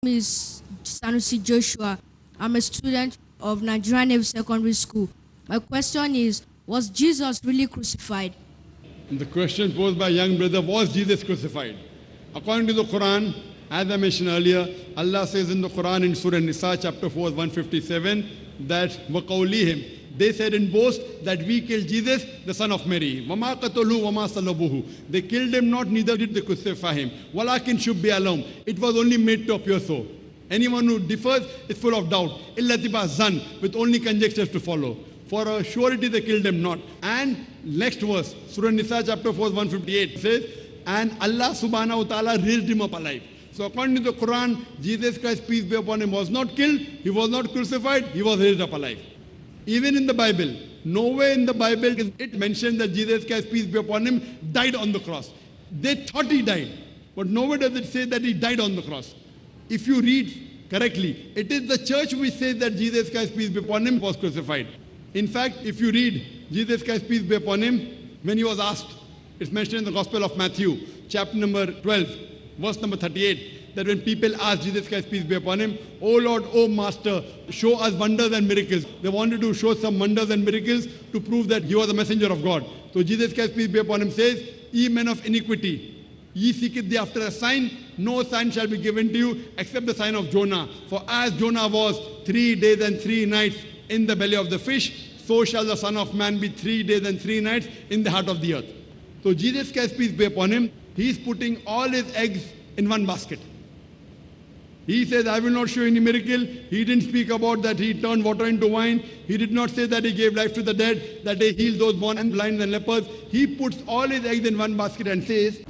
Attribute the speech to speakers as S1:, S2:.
S1: name is Sanusi Joshua. I'm a student of Nigerian Navy Secondary School. My question is, was Jesus really crucified?
S2: The question posed by young brother, was Jesus crucified? According to the Quran, as I mentioned earlier, Allah says in the Quran in Surah Nisa chapter 4, 157, that وَقَوْلِهِمْ, they said in boast that we killed Jesus, the son of Mary. وَمَا قَتَلُوا وَمَا صَلَبُوهُ. They killed him not, neither did they crucify him. وَلَكِنْ شُبِّهَ لَهُمْ. It was only made to appear so. Anyone who differs is full of doubt. إِلَّا تِبَا zan, with only conjectures to follow. For a surety they killed him not. And next verse, Surah Nisa chapter 4, 158 says, and Allah subhanahu wa ta'ala raised him up alive. So according to the Quran, Jesus Christ, peace be upon him, was not killed, he was not crucified, he was raised up alive. Even in the Bible, nowhere in the Bible is it mentioned that Jesus Christ, peace be upon him, died on the cross. They thought he died, but nowhere does it say that he died on the cross. If you read correctly, it is the church which says that Jesus Christ, peace be upon him, was crucified. In fact, if you read Jesus Christ, peace be upon him, when he was asked, it's mentioned in the Gospel of Matthew, chapter number 12, verse number 38, that when people asked Jesus Christ, peace be upon him, "O Lord, O Master, show us wonders and miracles." They wanted to show some wonders and miracles to prove that he was a messenger of God. So Jesus Christ, peace be upon him, says, "Ye men of iniquity, ye seeketh thee after a sign, no sign shall be given to you except the sign of Jonah. For as Jonah was 3 days and 3 nights in the belly of the fish, so shall the Son of Man be 3 days and 3 nights in the heart of the earth." So Jesus Christ, peace be upon him, he is putting all his eggs in one basket. He says, "I will not show any miracle." He didn't speak about that he turned water into wine. He did not say that he gave life to the dead, that he healed those born and blind and lepers. He puts all his eggs in one basket and says,